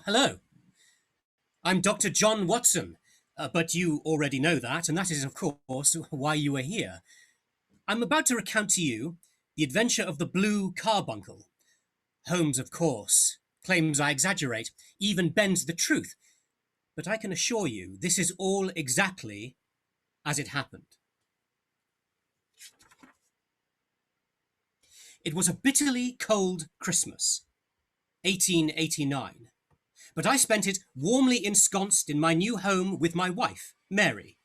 Hello. I'm Dr. John Watson, but you already know that, and that is, of course, why you are here. I'm about to recount to you the adventure of the blue carbuncle. Holmes, of course, claims I exaggerate, even bends the truth, but I can assure you this is all exactly as it happened. It was a bitterly cold Christmas, 1889. But I spent it warmly ensconced in my new home with my wife, Mary.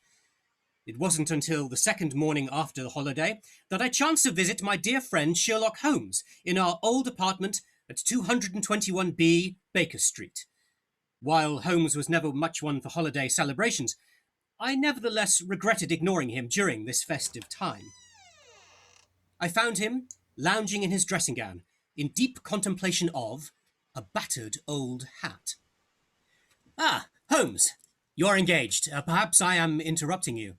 It wasn't until the second morning after the holiday that I chanced to visit my dear friend Sherlock Holmes in our old apartment at 221B Baker Street. While Holmes was never much one for holiday celebrations, I nevertheless regretted ignoring him during this festive time. I found him lounging in his dressing gown, in deep contemplation of a battered old hat. Ah, Holmes, you're engaged. Perhaps I am interrupting you.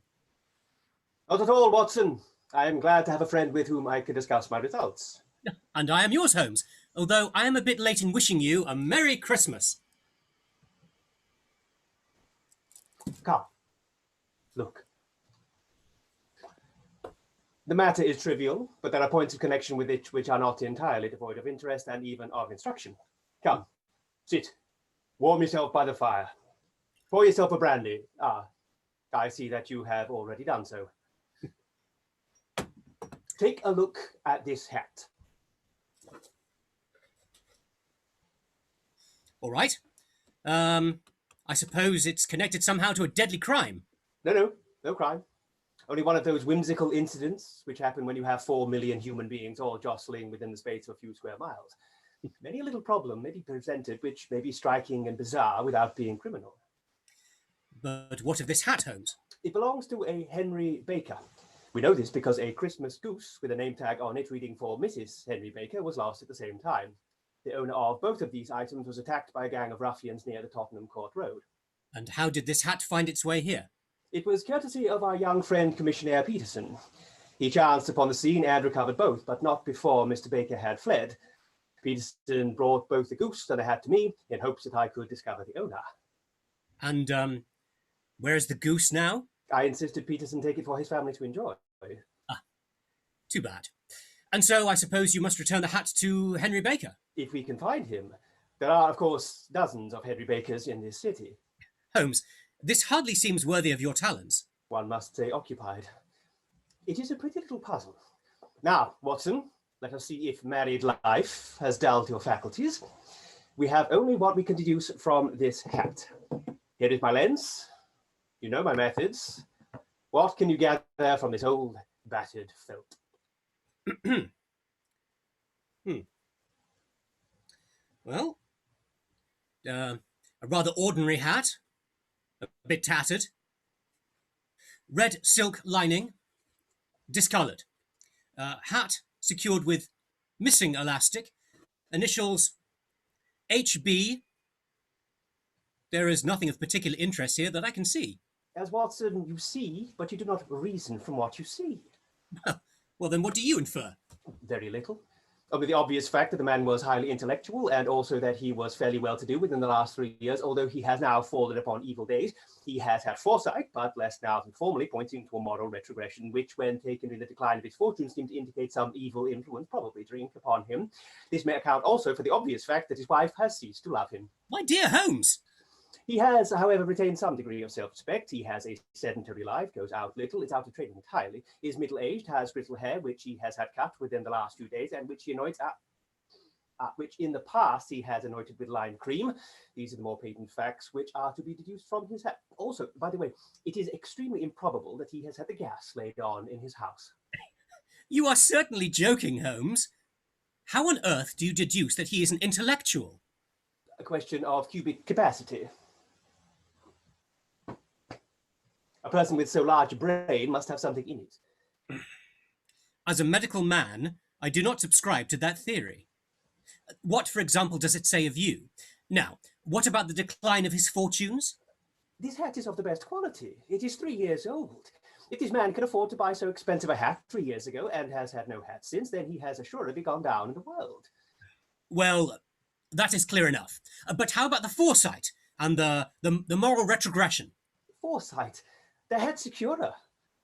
Not at all, Watson. I am glad to have a friend with whom I can discuss my results. And I am yours, Holmes, although I am a bit late in wishing you a Merry Christmas. Come, look. The matter is trivial, but there are points of connection with it which are not entirely devoid of interest and even of instruction. Come, sit. Warm yourself by the fire. Pour yourself a brandy. Ah, I see that you have already done so. Take a look at this hat. All right. I suppose it's connected somehow to a deadly crime. No crime. Only one of those whimsical incidents which happen when you have 4 million human beings all jostling within the space of a few square miles. Many a little problem may be presented which may be striking and bizarre without being criminal. But what of this hat, Holmes? It belongs to a Henry Baker. We know this because a Christmas goose with a name tag on it reading for Mrs. Henry Baker was lost at the same time. The owner of both of these items was attacked by a gang of ruffians near the Tottenham Court Road. And how did this hat find its way here? It was courtesy of our young friend, Commissioner Peterson. He chanced upon the scene and recovered both, but not before Mr. Baker had fled. Peterson brought both the goose and the hat to me in hopes that I could discover the owner. And, where is the goose now? I insisted Peterson take it for his family to enjoy. Ah, too bad. And so I suppose you must return the hat to Henry Baker? If we can find him. There are, of course, dozens of Henry Bakers in this city. Holmes, this hardly seems worthy of your talents. One must say occupied. It is a pretty little puzzle. Now, Watson, let us see if married life has dulled your faculties. We have only what we can deduce from this hat. Here is my lens. You know my methods. What can you gather from this old, battered felt? Well, a rather ordinary hat, a bit tattered, red silk lining, discoloured, hat secured with missing elastic, initials HB. There is nothing of particular interest here that I can see. As Watson, you see, but you do not reason from what you see. Well, then what do you infer? Very little. Only the obvious fact that the man was highly intellectual and also that he was fairly well-to-do within the last 3 years, although he has now fallen upon evil days. He has had foresight, but less now than formerly, pointing to a moral retrogression, which, when taken in the decline of his fortune, seemed to indicate some evil influence probably drink upon him. This may account also for the obvious fact that his wife has ceased to love him. My dear Holmes! He has, however, retained some degree of self-respect. He has a sedentary life, goes out little, is out of training entirely, is middle-aged, has brittle hair, which he has had cut within the last few days, and which he anoints which in the past he has anointed with lime cream. These are the more patent facts which are to be deduced from his hat. Also, by the way, it is extremely improbable that he has had the gas laid on in his house. You are certainly joking, Holmes. How on earth do you deduce that he is an intellectual? A question of cubic capacity. A person with so large a brain must have something in it. As a medical man, I do not subscribe to that theory. What, for example, does it say of you? Now, what about the decline of his fortunes? This hat is of the best quality. It is 3 years old. If this man can afford to buy so expensive a hat 3 years ago and has had no hat since, then he has assuredly gone down in the world. Well, That is clear enough. But how about the foresight and the moral retrogression? Foresight. The head securer.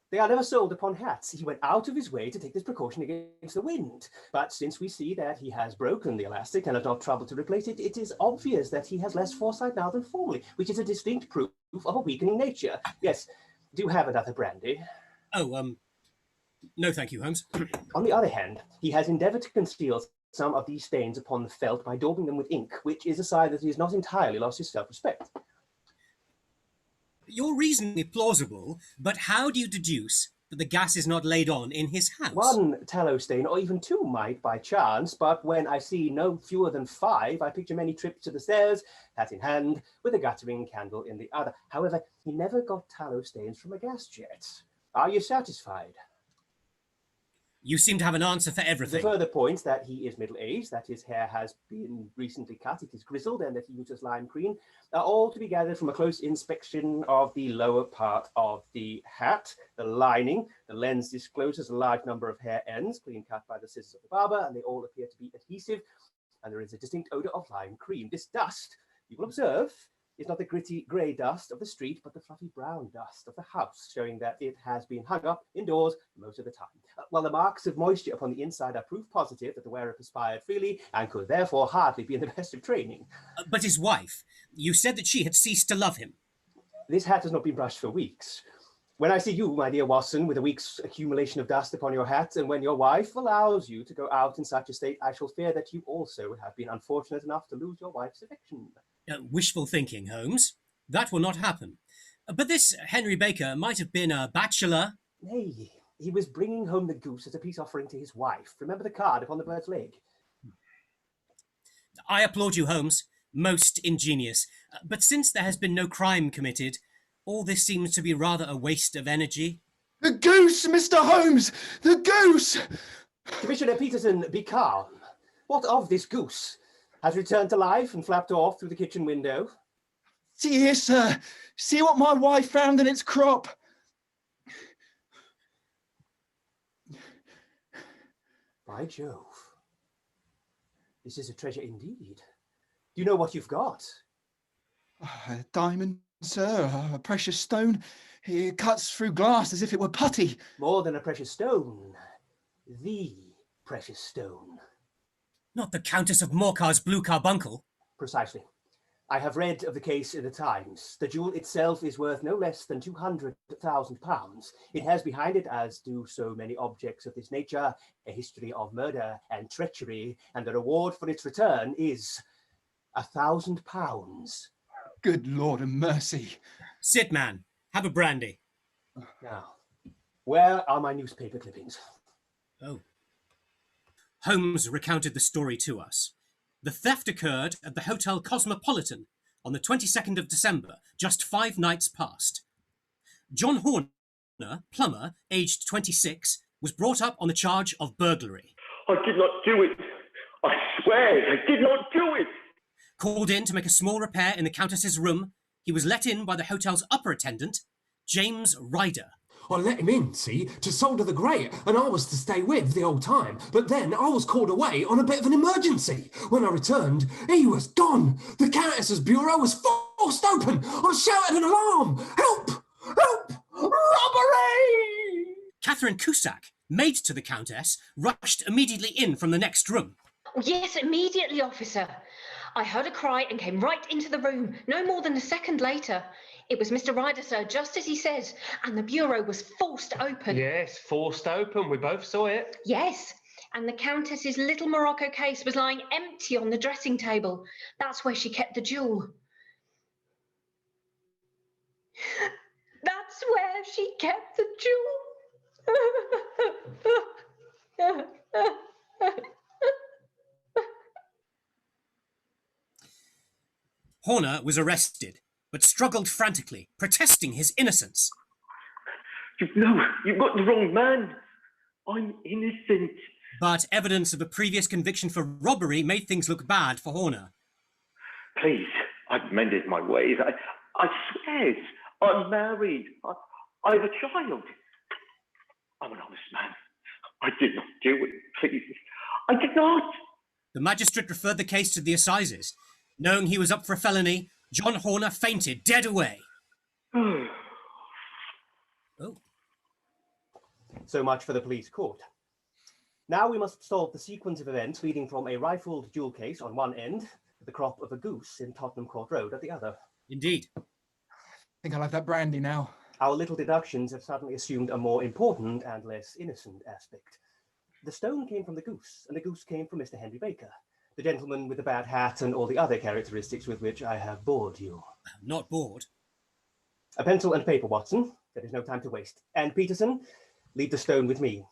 They are never sold upon hats. He went out of his way to take this precaution against the wind. But since we see that he has broken the elastic and has not troubled to replace it, it is obvious that he has less foresight now than formerly, which is a distinct proof of a weakening nature. Yes, do have another brandy. Oh, no thank you, Holmes. On the other hand, he has endeavoured to conceal some of these stains upon the felt by daubing them with ink, which is a sign that he has not entirely lost his self-respect. You're reasonably plausible, but how do you deduce that the gas is not laid on in his house? One tallow stain, or even two, might by chance, but when I see no fewer than 5, I picture many trips to the stairs, hat in hand, with a guttering candle in the other. However, he never got tallow stains from a gas jet. Are you satisfied? You seem to have an answer for everything. The further points that he is middle-aged, that his hair has been recently cut, it is grizzled, and that he uses lime green, are all to be gathered from a close inspection of the lower part of the hat, the lining. The lens discloses a large number of hair ends, clean cut by the scissors of the barber, and they all appear to be adhesive, and there is a distinct odour of lime cream. This dust, you will observe, is not the gritty grey dust of the street, but the fluffy brown dust of the house, showing that it has been hung up indoors most of the time. While the marks of moisture upon the inside are proof positive that the wearer perspired freely and could therefore hardly be in the best of training. But his wife, you said that she had ceased to love him. This hat has not been brushed for weeks. When I see you, my dear Watson, with a week's accumulation of dust upon your hat, and when your wife allows you to go out in such a state, I shall fear that you also have been unfortunate enough to lose your wife's affection. Wishful thinking, Holmes. That will not happen. But this Henry Baker might have been a bachelor. Nay, he was bringing home the goose as a peace offering to his wife. Remember the card upon the bird's leg? I applaud you, Holmes. Most ingenious. But since there has been no crime committed, all this seems to be rather a waste of energy. The goose, Mr. Holmes! The goose! Commissioner Peterson, be calm. What of this goose? Has returned to life and flapped off through the kitchen window? See here, sir. See what my wife found in its crop. By Jove. This is a treasure indeed. Do you know what you've got? A diamond, sir, a precious stone. It cuts through glass as if it were putty. More than a precious stone. The precious stone. Not the Countess of Morcar's blue carbuncle. Precisely. I have read of the case in the Times. The jewel itself is worth no less than £200,000. It has behind it, as do so many objects of this nature, a history of murder and treachery, and the reward for its return is £1,000. Good Lord of mercy. Sit, man. Have a brandy. Now, where are my newspaper clippings? Oh. Holmes recounted the story to us. The theft occurred at the Hotel Cosmopolitan on the 22nd of December, just 5 nights past. John Horner, plumber, aged 26, was brought up on the charge of burglary. I did not do it. I swear I did not do it. Called in to make a small repair in the Countess's room, he was let in by the hotel's upper attendant, James Ryder. I let him in, see, to solder the grate, and I was to stay with the whole time. But then I was called away on a bit of an emergency. When I returned, he was gone. The Countess's bureau was forced open. I shouted an alarm. Help! Help! Robbery! Catherine Cusack, maid to the Countess, rushed immediately in from the next room. Yes, immediately, officer. I heard a cry and came right into the room, no more than a second later. It was Mr. Ryder, sir, just as he says, and the bureau was forced open. Yes, forced open. We both saw it. Yes, and the Countess's little Morocco case was lying empty on the dressing table. That's where she kept the jewel. That's where she kept the jewel. Horner was arrested, but struggled frantically, protesting his innocence. No, you've got the wrong man. I'm innocent. But evidence of a previous conviction for robbery made things look bad for Horner. Please, I've mended my ways. I swear, I'm married. I have a child. I'm an honest man. I did not do it, please. I did not. The magistrate referred the case to the assizes. Knowing he was up for a felony, John Horner fainted dead away. Oh. So much for the police court. Now we must solve the sequence of events leading from a rifled jewel case on one end to the crop of a goose in Tottenham Court Road at the other. Indeed. I think I'll have that brandy now. Our little deductions have suddenly assumed a more important and less innocent aspect. The stone came from the goose, and the goose came from Mr. Henry Baker, the gentleman with the bad hat and all the other characteristics with which I have bored you. Not bored. A pencil and paper, Watson. There is no time to waste. And Peterson, leave the stone with me.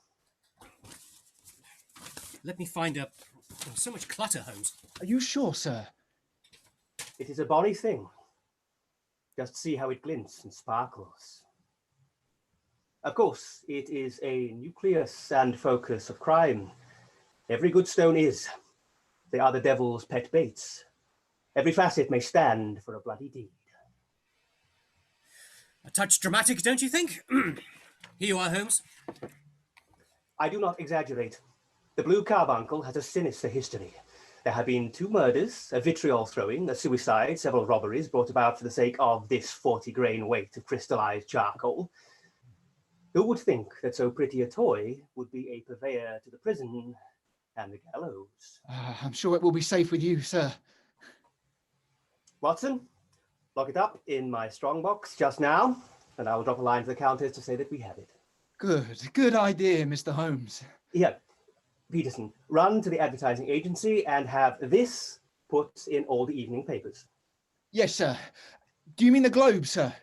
Let me find a... Oh, so much clutter, Holmes. Are you sure, sir? It is a bonny thing. Just see how it glints and sparkles. Of course, it is a nucleus and focus of crime. Every good stone is. They are the devil's pet baits. Every facet may stand for a bloody deed. A touch dramatic, don't you think? Here you are, Holmes. I do not exaggerate. The Blue Carbuncle has a sinister history. There have been 2 murders, a vitriol throwing, a suicide, several robberies brought about for the sake of this 40-grain weight of crystallized charcoal. Who would think that so pretty a toy would be a purveyor to the prison and the gallows? I'm sure it will be safe with you, sir. Watson, lock it up in my strongbox just now, and I will drop a line to the Countess to say that we have it. Good idea, Mr. Holmes. Here, Peterson, run to the advertising agency and have this put in all the evening papers. Yes, sir. Do you mean the Globe, sir?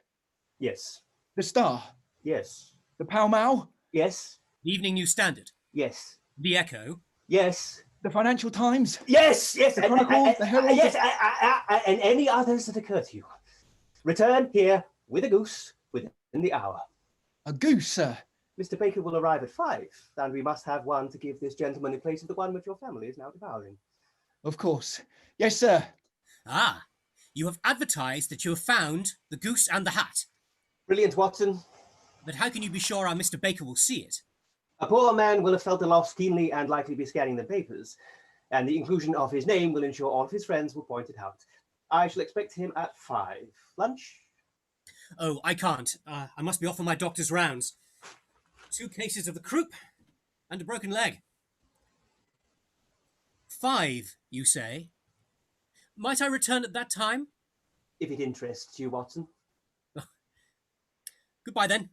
Yes. The Star? Yes. The Pall Mall? Yes. The Evening News Standard. Yes. The Echo. Yes. The Financial Times? Yes, yes. The Chronicle? The Herald? Yes, and any others that occur to you. Return here with a goose within the hour. A goose, sir? Mr. Baker will arrive at 5, and we must have one to give this gentleman in place of the one which your family is now devouring. Of course. Yes, sir. Ah, you have advertised that you have found the goose and the hat. Brilliant, Watson. But how can you be sure our Mr. Baker will see it? A poor man will have felt the loss keenly and likely be scanning the papers, and the inclusion of his name will ensure all of his friends will point it out. I shall expect him at 5. Lunch? Oh, I can't. I must be off on my doctor's rounds. 2 cases of the croup and a broken leg. 5, you say? Might I return at that time? If it interests you, Watson. Goodbye, then.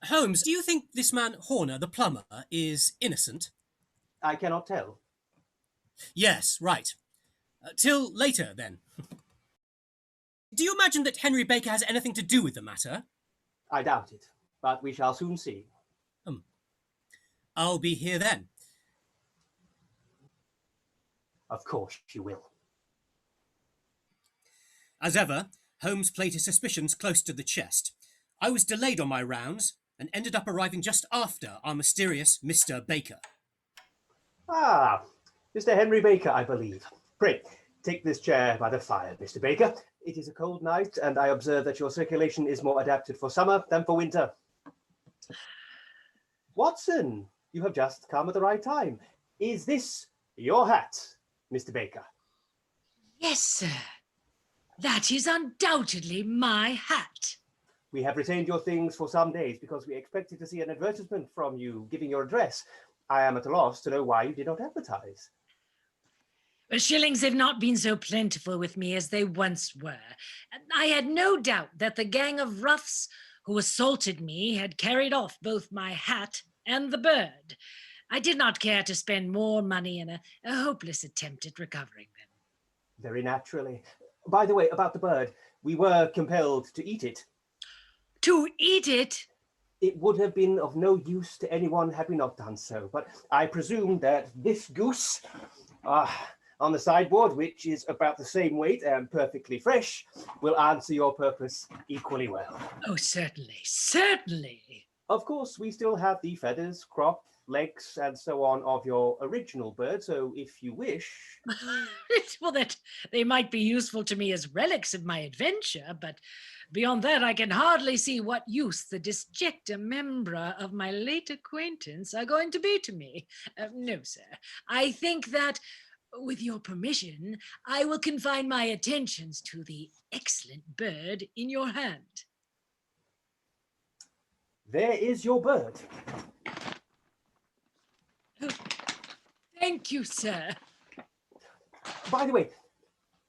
Holmes, do you think this man Horner, the plumber, is innocent? I cannot tell. Yes, right. Till later, then. Do you imagine that Henry Baker has anything to do with the matter? I doubt it, but we shall soon see. I'll be here then. Of course you will. As ever, Holmes played his suspicions close to the chest. I was delayed on my rounds and ended up arriving just after our mysterious Mr. Baker. Ah, Mr. Henry Baker, I believe. Pray, take this chair by the fire, Mr. Baker. It is a cold night, and I observe that your circulation is more adapted for summer than for winter. Watson, you have just come at the right time. Is this your hat, Mr. Baker? Yes, sir. That is undoubtedly my hat. We have retained your things for some days because we expected to see an advertisement from you giving your address. I am at a loss to know why you did not advertise. Well, shillings have not been so plentiful with me as they once were. I had no doubt that the gang of roughs who assaulted me had carried off both my hat and the bird. I did not care to spend more money in a hopeless attempt at recovering them. Very naturally. By the way, about the bird, we were compelled to eat it. To eat it? It would have been of no use to anyone had we not done so, but I presume that this goose on the sideboard, which is about the same weight and perfectly fresh, will answer your purpose equally well. Oh, certainly, certainly. Of course, we still have the feathers, crop, legs, and so on of your original bird, so if you wish... Well, that they might be useful to me as relics of my adventure, but beyond that, I can hardly see what use the disjecta membra of my late acquaintance are going to be to me. No, sir. I think that, with your permission, I will confine my attentions to the excellent bird in your hand. There is your bird. Thank you, sir. By the way,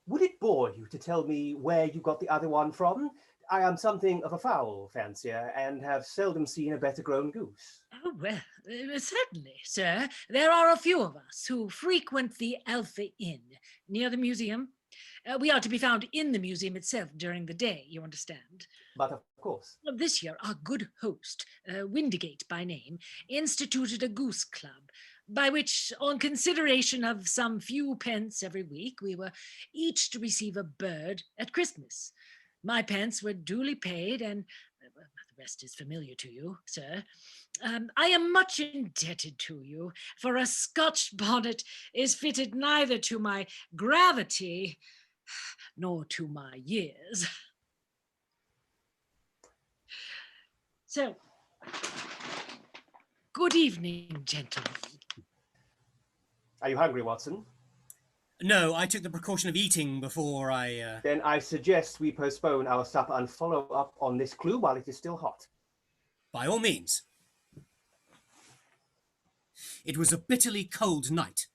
would it bore you to tell me where you got the other one from? I am something of a fowl fancier and have seldom seen a better grown goose. Oh, well, certainly, sir. There are a few of us who frequent the Alpha Inn near the museum. We are to be found in the museum itself during the day, you understand. But of course. This year, our good host, Windigate by name, instituted a goose club, by which, on consideration of some few pence every week, we were each to receive a bird at Christmas. My pence were duly paid, and the rest is familiar to you, sir. I am much indebted to you, for a Scotch bonnet is fitted neither to my gravity nor to my years. So, good evening, gentlemen. Are you hungry, Watson? No, I took the precaution of eating before I... Then I suggest we postpone our supper and follow up on this clue while it is still hot. By all means. It was a bitterly cold night,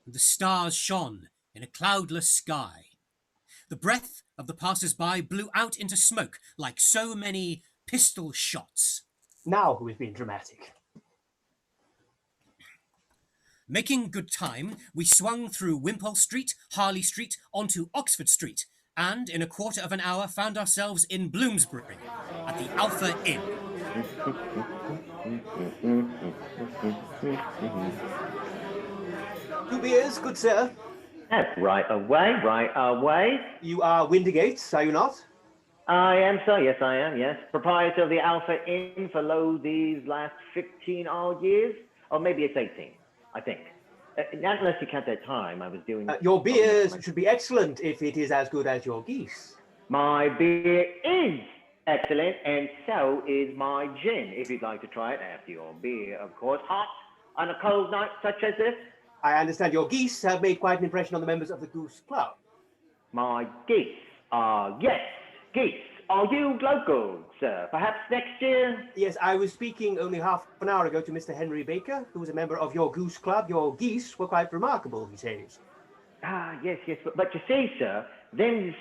and the stars shone in a cloudless sky. The breath of the passers-by blew out into smoke like so many pistol shots. Now who is being dramatic? Making good time, we swung through Wimpole Street, Harley Street, onto Oxford Street, and in a quarter of an hour found ourselves in Bloomsbury, at the Alpha Inn. 2 beers, good sir. Right away, right away. You are Windigate, are you not? I am, sir. Yes, I am, yes. Proprietor of the Alpha Inn for these last 15 odd years. Or maybe it's 18, I think. Not unless you count that time I was doing... your beers should be excellent if it is as good as your geese. My beer is excellent, and so is my gin, if you'd like to try it after your beer, of course. Hot on a cold night such as this. I understand your geese have made quite an impression on the members of the Goose Club. My geese are, yes, geese. Are you local, sir? Perhaps next year? Yes, I was speaking only half an hour ago to Mr. Henry Baker, who was a member of your Goose Club. Your geese were quite remarkable, he says. Ah, yes, yes. But you see, sir, them's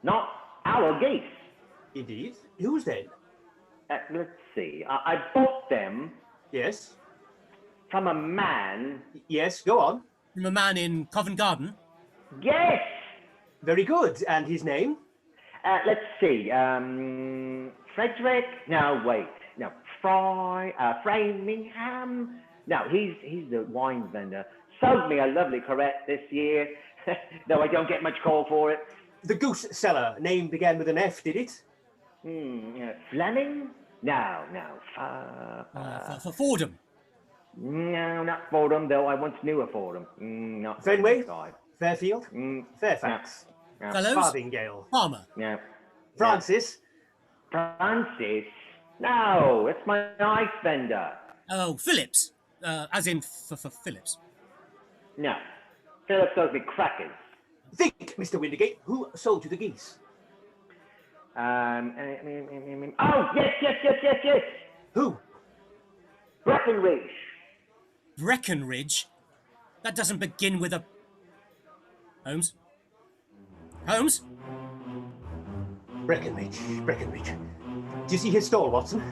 not our geese. Indeed. Whose then? Let's see. I bought them... Yes? From a man... Yes, go on. From a man in Covent Garden? Yes! Very good. And his name? Let's see. Frederick? No, wait. No, Framingham? No, he's the wine vendor. Sold me a lovely correct this year, though I don't get much call for it. The goose seller. Name began with an F, did it? Fleming? No. For Fordham? No, not Fordham, though I once knew a Fordham. Not Fenway? Fordham. Fairfield? Fairfax? No. Fellows? Farthingale? Palmer? No. Francis? Francis? No, it's my knife vendor. Oh, Phillips. As in for Phillips. No. Phillips sold me crackers. Think, Mr. Windigate, who sold you the geese? Oh, yes. Who? Breckenridge. Breckenridge? That doesn't begin with a... Holmes? Holmes? Breckenridge. Do you see his stall, Watson?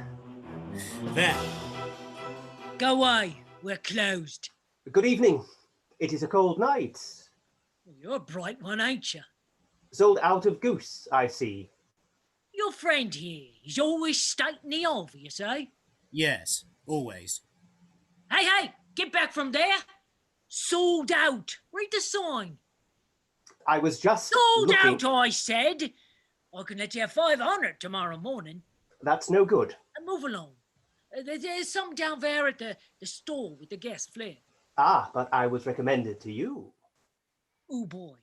There. Go away. We're closed. Good evening. It is a cold night. You're a bright one, ain't you? Sold out of goose, I see. Your friend here, he's always stating the obvious, eh? Yes, always. Hey, get back from there. Sold out. Read the sign. I was just Sold looking... out, I said. I can let you have 500 tomorrow morning. That's no good. And move along. There's some down there at the store with the guest, Flynn. Ah, but I was recommended to you. Oh, boy.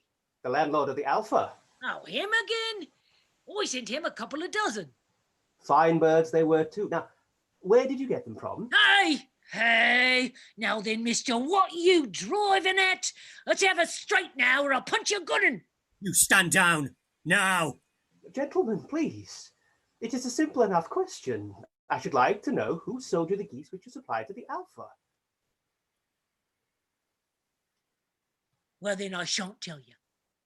The landlord of the Alpha. Oh, him again? I sent him a couple of dozen. Fine birds they were too. Now, where did you get them from? Hey! Now then, mister, what you driving at? Let's have it straight now, or I'll punch you good 'un. You stand down, now. Gentlemen, please. It is a simple enough question. I should like to know who sold you the geese which you supplied to the Alpha. Well, then I shan't tell you.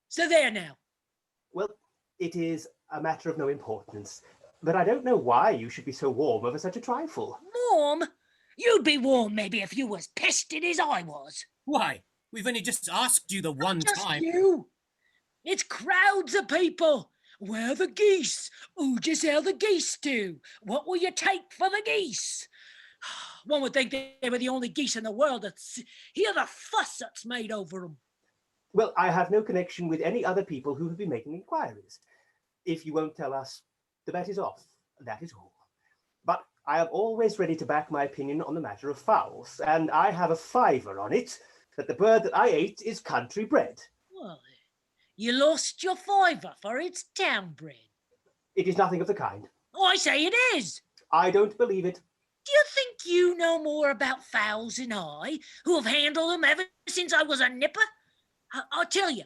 So there now. Well, it is a matter of no importance, but I don't know why you should be so warm over such a trifle. Warm? You'd be warm maybe if you was pested as I was. Why? We've only just asked you the one Just time. you. It's crowds of people. Where are the geese? Who'd you sell the geese to? What will you take for the geese? One would think they were the only geese in the world that hear the fuss that's made over them. Well, I have no connection with any other people who have been making inquiries. If you won't tell us, the bet is off. That is all. But I am always ready to back my opinion on the matter of fowls, and I have a fiver on it that the bird that I ate is country bred. Well, you lost your fiver for its town bred. It is nothing of the kind. I say it is. I don't believe it. Do you think you know more about fowls than I, who have handled them ever since I was a nipper? I'll tell you,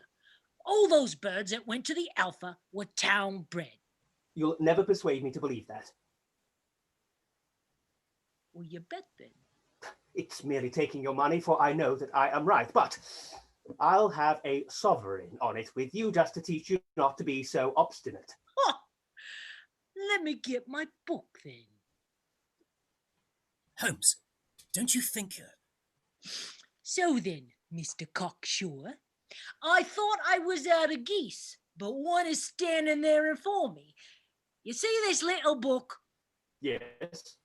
all those birds that went to the Alpha were town bred. You'll never persuade me to believe that. Well, you bet then. It's merely taking your money, for I know that I am right, but I'll have a sovereign on it with you just to teach you not to be so obstinate. Oh, let me get my book then. Holmes, don't you think... So then, Mr. Cocksure, I thought I was out of geese, but one is standing there before me. You see this little book? Yes.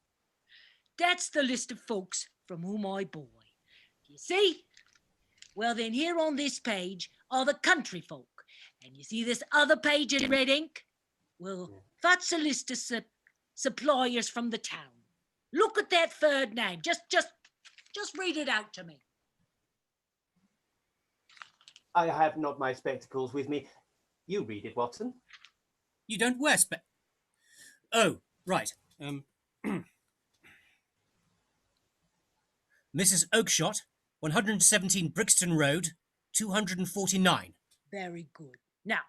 That's the list of folks from whom I buy. You see? Well, then here on this page are the country folk. And you see this other page in red ink? Well, that's a list of suppliers from the town. Look at that third name. Just read it out to me. I have not my spectacles with me. You read it, Watson. You don't wear Oh, right. Mrs. Oakshott, 117 Brixton Road, 249. Very good. Now,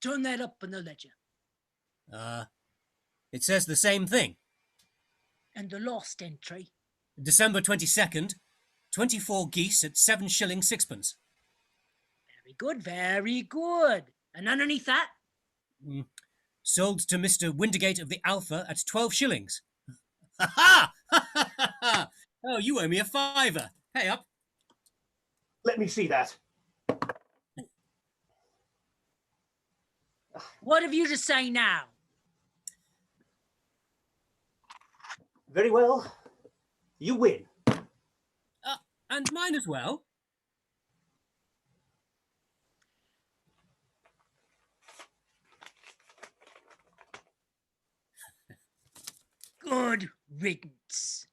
turn that up in the ledger. It says the same thing. And the last entry? December 22nd, 24 geese at 7 shillings 6pence. Very good, very good. And underneath that? Sold to Mr. Windigate of the Alpha at 12 shillings. Ha ha! Oh, you owe me a fiver. Pay up. Let me see that. What have you to say now? Very well. You win. And mine as well. Good riddance.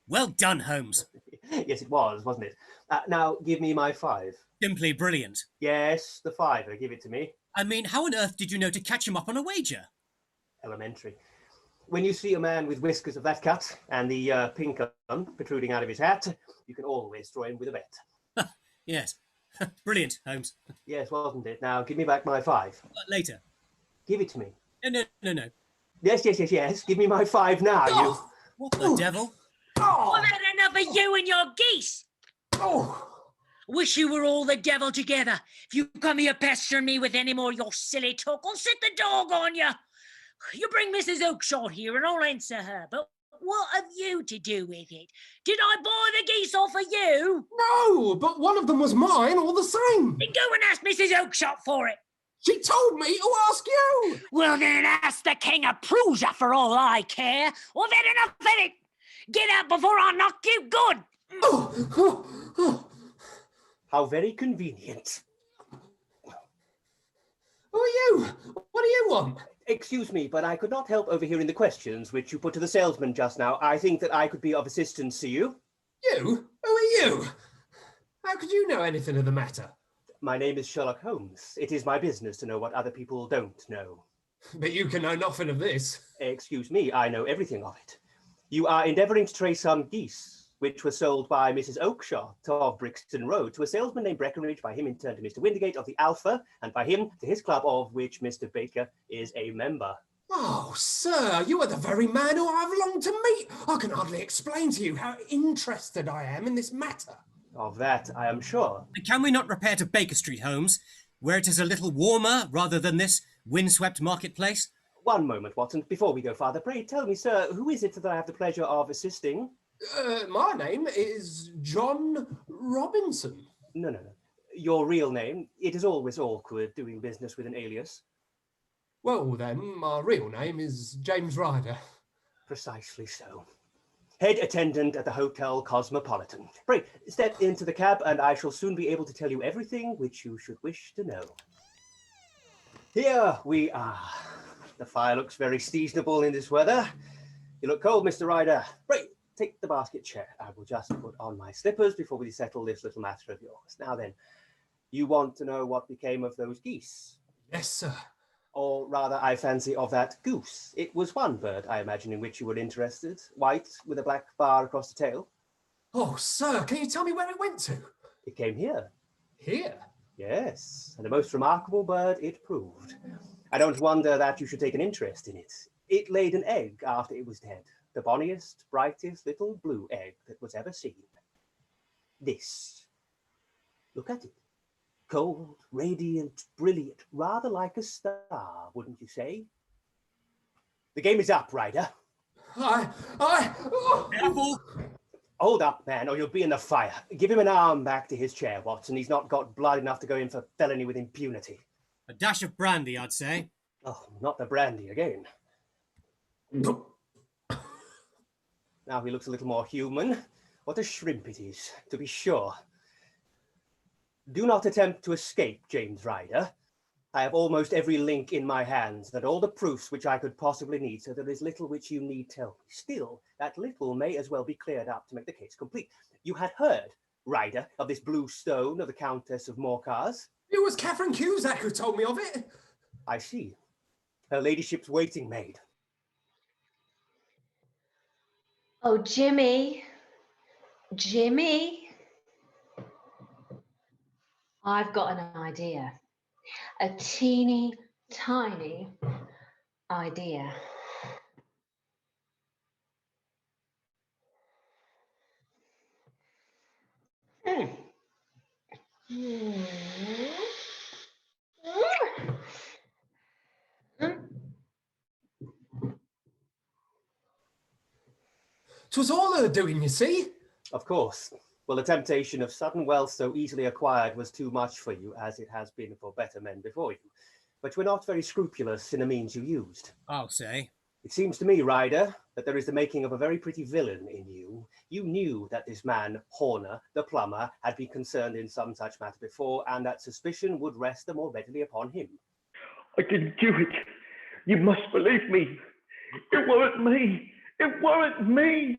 Well done, Holmes. Yes, it was, wasn't it? Now, give me my 5. Simply brilliant. Yes, the fiver. Give it to me. I mean, how on earth did you know to catch him up on a wager? Elementary. When you see a man with whiskers of that cut and the pink one protruding out of his hat, you can always draw him with a bet. Yes. Brilliant, Holmes. Yes, wasn't it? Now, give me back my 5. Later. Give it to me. No. Yes. Give me my 5 now, you. What the devil? I've had enough of you and your geese. Wish you were all the devil together. If you come here pestering me with any more of your silly talk, I'll set the dog on you. You bring Mrs. Oakshott here and I'll answer her. But what have you to do with it? Did I buy the geese off of you? No, but one of them was mine all the same. Then go and ask Mrs. Oakshott for it. She told me to ask you. Well, then ask the King of Prussia for all I care. I've had enough of it. Get out before I knock you good. How very convenient. Who are you? What do you want? Excuse me, but I could not help overhearing the questions which you put to the salesman just now. I think that I could be of assistance to you. You? Who are you? How could you know anything of the matter? My name is Sherlock Holmes. It is my business to know what other people don't know. But you can know nothing of this. Excuse me, I know everything of it. You are endeavouring to trace some geese, which were sold by Mrs. Oakshott of Brixton Road to a salesman named Breckenridge, by him in turn to Mr. Windigate of the Alpha, and by him to his club, of which Mr. Baker is a member. Oh, sir, you are the very man who I have longed to meet. I can hardly explain to you how interested I am in this matter. Of that, I am sure. Can we not repair to Baker Street, Holmes, where it is a little warmer rather than this windswept marketplace? One moment, Watson. Before we go farther, pray tell me, sir, who is it that I have the pleasure of assisting? My name is John Robinson. No. Your real name. It is always awkward doing business with an alias. Well, then, my real name is James Ryder. Precisely so. Head attendant at the Hotel Cosmopolitan. Pray, step into the cab and I shall soon be able to tell you everything which you should wish to know. Here we are. The fire looks very seasonable in this weather. You look cold, Mr. Ryder. Pray, take the basket chair. I will just put on my slippers before we settle this little matter of yours. Now then, you want to know what became of those geese? Yes, sir. Or rather, I fancy, of that goose. It was one bird, I imagine, in which you were interested. White, with a black bar across the tail. Oh, sir, can you tell me where it went to? It came here. Here? Yes, and a most remarkable bird it proved. I don't wonder that you should take an interest in it. It laid an egg after it was dead. The bonniest, brightest little blue egg that was ever seen. This. Look at it. Cold, radiant, brilliant, rather like a star, wouldn't you say? The game is up, Ryder. Careful! Hold up, man, or you'll be in the fire. Give him an arm back to his chair, Watson. He's not got blood enough to go in for felony with impunity. A dash of brandy, I'd say. Oh, not the brandy again. Now he looks a little more human. What a shrimp it is, to be sure. Do not attempt to escape, James Ryder. I have almost every link in my hands and all the proofs which I could possibly need, so there is little which you need tell me. Still, that little may as well be cleared up to make the case complete. You had heard, Ryder, of this blue stone of the Countess of Morcar's? It was Catherine Cusack who told me of it. I see. Her ladyship's waiting maid. Oh, Jimmy. Jimmy. I've got an idea. A teeny tiny idea. "'Twas all her doing, you see." Of course. Well, the temptation of sudden wealth so easily acquired was too much for you, as it has been for better men before you. But you were not very scrupulous in the means you used. I'll say. It seems to me, Ryder, that there is the making of a very pretty villain in you. You knew that this man, Horner, the plumber, had been concerned in some such matter before, and that suspicion would rest the more readily upon him. I didn't do it. You must believe me. It weren't me. It weren't me.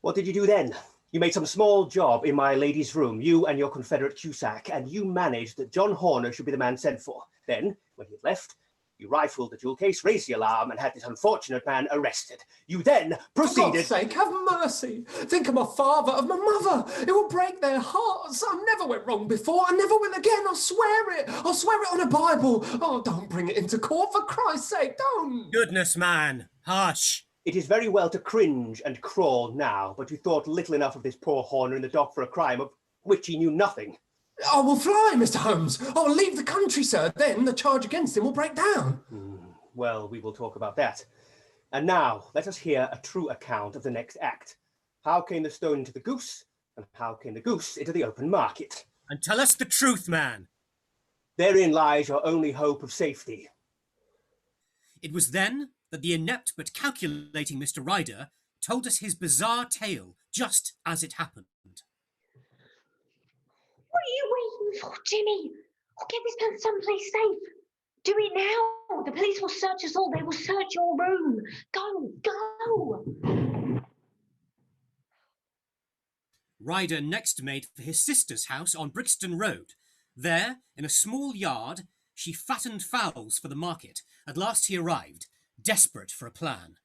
What did you do then? You made some small job in my lady's room, you and your confederate Cusack, and you managed that John Horner should be the man sent for. Then, when he had left, you rifled the jewel case, raised the alarm, and had this unfortunate man arrested. You then proceeded... For God's sake, have mercy. Think of my father, of my mother. It will break their hearts. I never went wrong before. I never will again. I'll swear it. I'll swear it on a Bible. Oh, don't bring it into court, for Christ's sake, don't. Goodness, man. Hush. It is very well to cringe and crawl now, but you thought little enough of this poor Horner in the dock for a crime of which he knew nothing. I will fly, Mr. Holmes. I will leave the country, sir. Then the charge against him will break down. Well, we will talk about that. And now, let us hear a true account of the next act. How came the stone into the goose, and how came the goose into the open market? And tell us the truth, man. Therein lies your only hope of safety. It was then that the inept but calculating Mr. Ryder told us his bizarre tale, just as it happened. What are you waiting for, Jimmy? I'll get this man someplace safe. Do it now. The police will search us all. They will search your room. Go, go. Ryder next made for his sister's house on Brixton Road. There, in a small yard, she fattened fowls for the market. At last he arrived, desperate for a plan.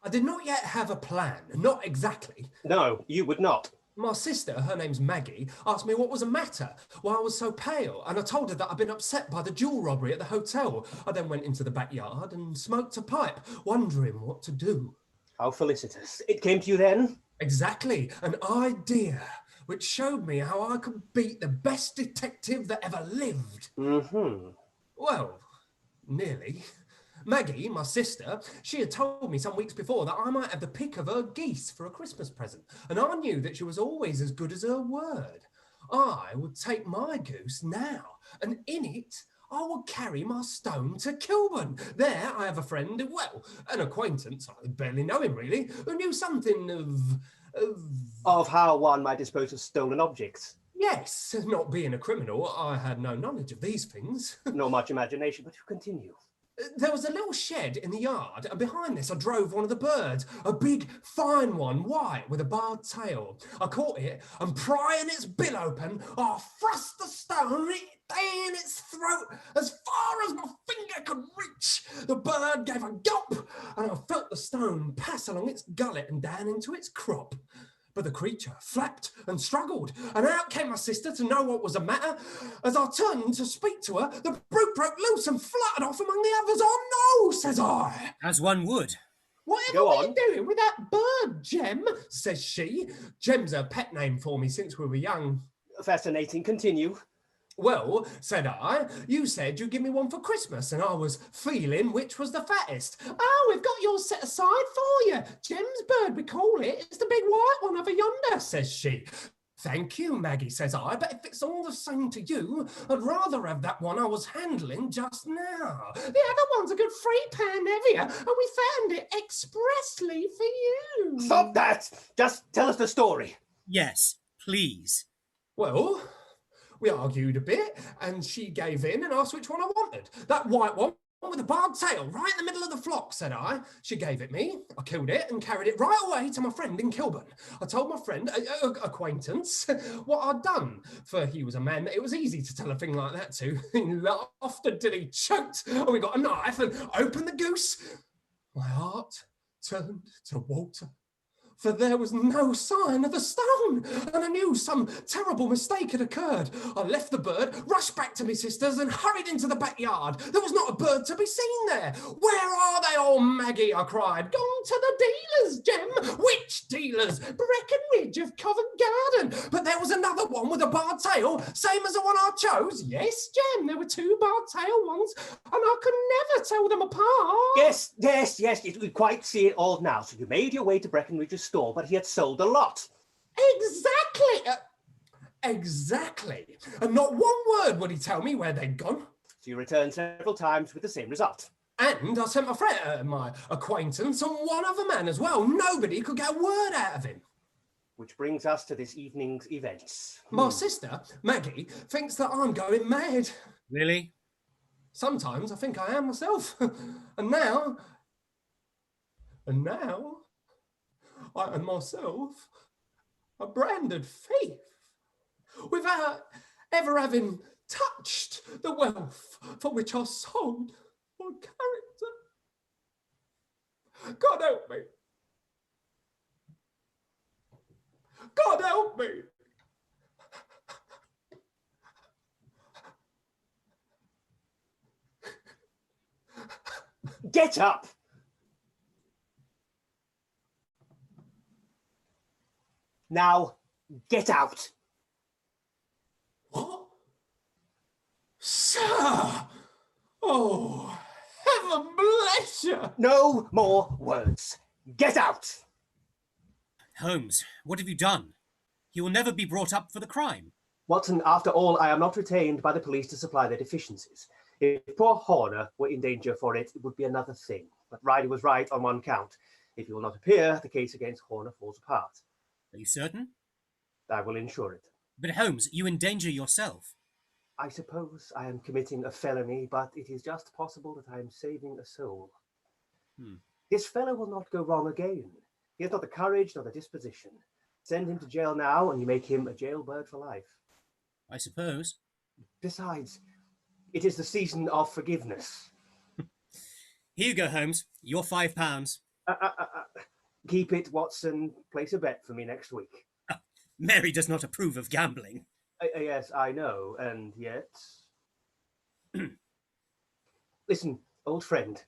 I did not yet have a plan, not exactly. No, you would not. My sister, her name's Maggie, asked me what was the matter, why I was so pale, and I told her that I'd been upset by the jewel robbery at the hotel. I then went into the backyard and smoked a pipe, wondering what to do. How felicitous. It came to you then? Exactly, an idea, which showed me how I could beat the best detective that ever lived. Mm-hmm. Well, nearly. Maggie, my sister, she had told me some weeks before that I might have the pick of her geese for a Christmas present, and I knew that she was always as good as her word. I would take my goose now, and in it I would carry my stone to Kilburn. There I have a friend, well, an acquaintance, I barely know him really, who knew something Of how one might dispose of stolen objects. Yes, not being a criminal, I had no knowledge of these things. Nor much imagination, but you continue. There was a little shed in the yard, and behind this I drove one of the birds, a big, fine one, white, with a barred tail. I caught it, and prying its bill open, I thrust the stone in its throat as far as my finger could reach. The bird gave a gulp, and I felt the stone pass along its gullet and down into its crop. But the creature flapped and struggled, and out came my sister to know what was the matter. As I turned to speak to her, the brute broke loose and fluttered off among the others. "Oh no," says I. As one would. "Whatever were you doing with that bird, Jem?" says she. Jem's a pet name for me since we were young. Fascinating. Continue. "Well," said I, "you said you'd give me one for Christmas, and I was feeling which was the fattest." "Oh, we've got yours set aside for you. Jem's bird, we call it. It's the big white one over yonder," says she. "Thank you, Maggie," says I, "but if it's all the same to you, I'd rather have that one I was handling just now. The other one's a good 3 pound heavier, and we found it expressly for you." Stop that! Just tell us the story. Yes, please. "Well, we argued a bit, and she gave in and asked which one I wanted. That white one with the barred tail, right in the middle of the flock," said I. She gave it me. I killed it and carried it right away to my friend in Kilburn. I told my friend, acquaintance, what I'd done, for he was a man that it was easy to tell a thing like that to. He laughed until he choked, and we got a knife and opened the goose. My heart turned to water, for there was no sign of the stone, and I knew some terrible mistake had occurred. I left the bird, rushed back to my sister's, and hurried into the backyard. There was not a bird to be seen there. "Where are they all, Maggie?" I cried. "Gone to the dealers, Jem." "Which dealers?" "Breckenridge of Covent Garden." "But there was another one with a barred tail, same as the one I chose." "Yes, Jem, there were 2 barred tail ones, and I could never tell them apart." Yes, we quite see it all now. So you made your way to Breckenridge's store, but he had sold a lot. Exactly. Exactly. And not one word would he tell me where they'd gone. So you returned several times with the same result. And I sent my friend, my acquaintance, and one other man as well. Nobody could get a word out of him. Which brings us to this evening's events. My sister, Maggie, thinks that I'm going mad. Really? Sometimes I think I am myself. And now, I am myself a branded thief, without ever having touched the wealth for which I sold my character. God help me. God help me. Get up! Now, get out! What? Sir! Oh, heaven bless you! No more words. Get out! Holmes, what have you done? He will never be brought up for the crime. Watson, after all, I am not retained by the police to supply their deficiencies. If poor Horner were in danger for it, it would be another thing. But Ryder was right on one count. If he will not appear, the case against Horner falls apart. Are you certain? I will ensure it. But Holmes, you endanger yourself. I suppose I am committing a felony, but it is just possible that I am saving a soul. This fellow will not go wrong again. He has not the courage nor the disposition. Send him to jail now, and you make him a jailbird for life. I suppose. Besides, it is the season of forgiveness. Here you go, Holmes. Your £5. Keep it, Watson. Place a bet for me next week. Mary does not approve of gambling. Yes, I know, and yet... Listen, old friend.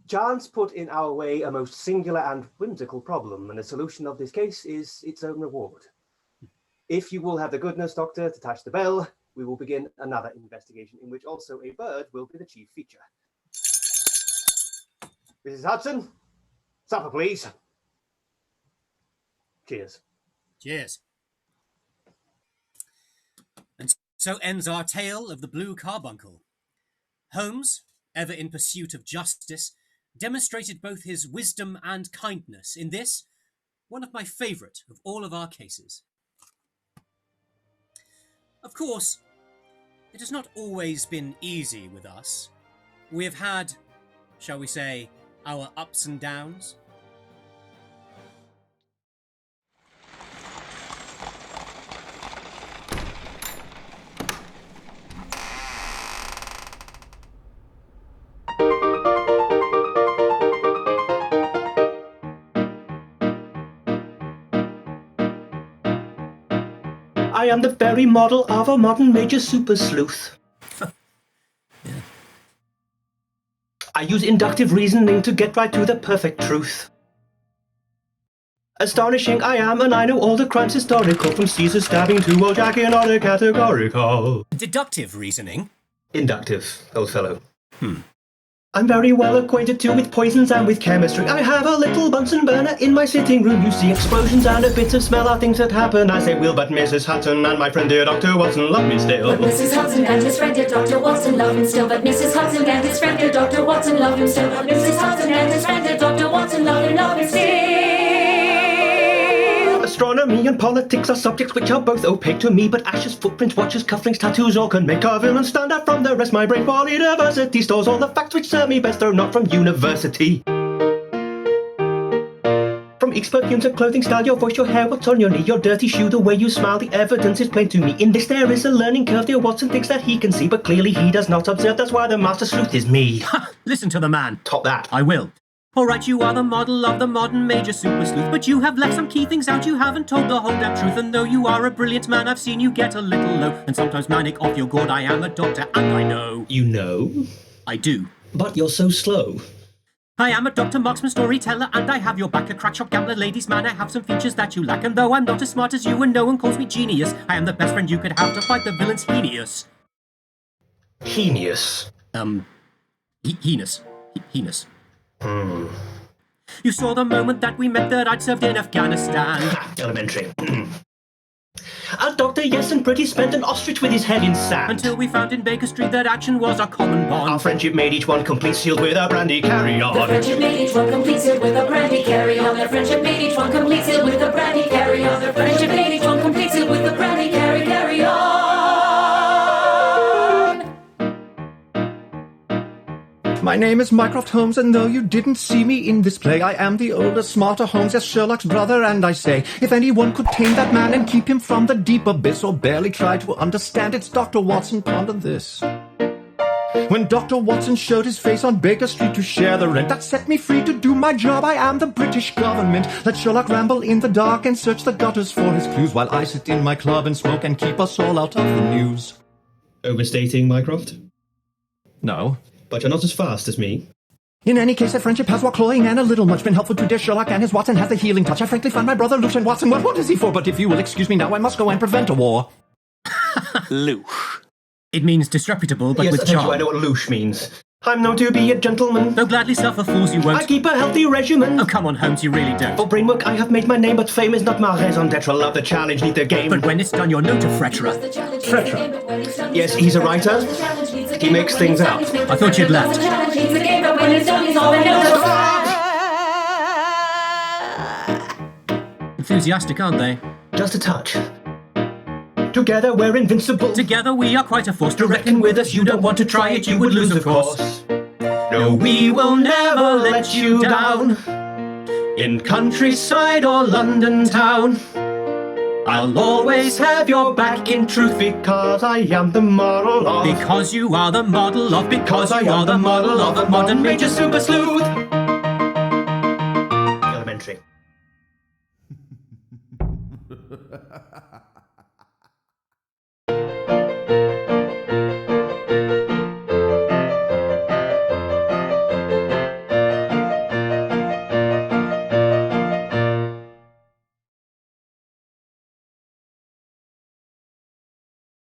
Chance put in our way a most singular and whimsical problem, and the solution of this case is its own reward. If you will have the goodness, Doctor, to touch the bell, we will begin another investigation in which also a bird will be the chief feature. Mrs. Hudson, supper, please. Cheers. Cheers. And so ends our tale of the Blue Carbuncle. Holmes, ever in pursuit of justice, demonstrated both his wisdom and kindness in this, one of my favourite of all of our cases. Of course, it has not always been easy with us. We have had, shall we say, our ups and downs. I am the very model of a modern major super sleuth. I use inductive reasoning to get right to the perfect truth. Astonishing I am, and I know all the crimes historical, from Caesar stabbing to old Jack in order categorical. Deductive reasoning? Inductive, old fellow. I'm very well acquainted too with poisons and with chemistry. I have a little Bunsen burner in my sitting room. You see explosions and a bit of smell are things that happen. I say, will, but Mrs. Hudson and my friend dear Dr. Watson love me still. But Mrs. Hudson and his friend dear Dr. Watson love him still. But Mrs. Hudson and his friend dear Dr. Watson love him still. But Mrs. Hudson and his friend dear Dr. Watson love him still. Astronomy and politics are subjects which are both opaque to me, but ashes, footprints, watches, cufflinks, tattoos all can make a villain stand out from the rest. My brain for university stores all the facts which serve me best, though not from university. From Ix perfumes and clothing style, your voice, your hair, what's on your knee, your dirty shoe, the way you smile, the evidence is plain to me. In this there is a learning curve, dear Watson thinks that he can see, but clearly he does not observe, that's why the master sleuth is me. Listen to the man. Top that. I will. Alright, you are the model of the modern major super sleuth, but you have left some key things out, you haven't told the whole damn truth. And though you are a brilliant man, I've seen you get a little low, and sometimes manic off your gourd. I am a doctor, and I know. You know? I do. But you're so slow. I am a doctor, marksman, storyteller, and I have your back. A crack shop gambler, ladies man, I have some features that you lack. And though I'm not as smart as you and no one calls me genius, I am the best friend you could have to fight the villain's heinous. Heinous? Heinous. You saw the moment that we met that I'd served in Afghanistan. Elementary. A doctor, yes, and pretty, spent an ostrich with his head in sand. Until we found in Baker Street that action was our common bond. Our friendship made each one complete, sealed with a brandy carry-on. The friendship made each one complete, sealed with a brandy carry-on. The friendship made each one complete, sealed with a brandy carry-on. The friendship made each one complete, sealed with a brandy carry-on. My name is Mycroft Holmes, and though you didn't see me in this play, I am the older, smarter Holmes, yes, Sherlock's brother, and I say, if anyone could tame that man and keep him from the deep abyss, or barely try to understand, it's Dr. Watson. Ponder this. When Dr. Watson showed his face on Baker Street to share the rent, that set me free to do my job. I am the British government. Let Sherlock ramble in the dark and search the gutters for his clues, while I sit in my club and smoke and keep us all out of the news. Overstating, Mycroft? No. But you're not as fast as me. In any case, that friendship has while cloying and a little much been helpful to dear Sherlock, and his Watson has the healing touch. I frankly find my brother Lucian Watson, well, what is he for? But if you will excuse me now, I must go and prevent a war. Louche. It means disreputable, but yes, with charm. Yes, I know what louche means. I'm known to be a gentleman. Though gladly suffer fools you won't. I keep a healthy regimen. Oh, come on, Holmes, you really don't. For brain work I have made my name, but fame is not ma raison d'etre. Love the challenge, need the game. But when it's done, you're known to Fretterer. Fretterer? Yes, he's a writer. He makes things up. I thought you'd left. Enthusiastic, aren't they? Just a touch. together we're invincible. Together we are quite a force To reckon with us, you don't want to try it, you would lose, of course. No, we will never let you down. In countryside or London town, I'll always have your back in truth, because I am the model of. Because you are the model of. Because I am the model of a modern major super sleuth. Elementary.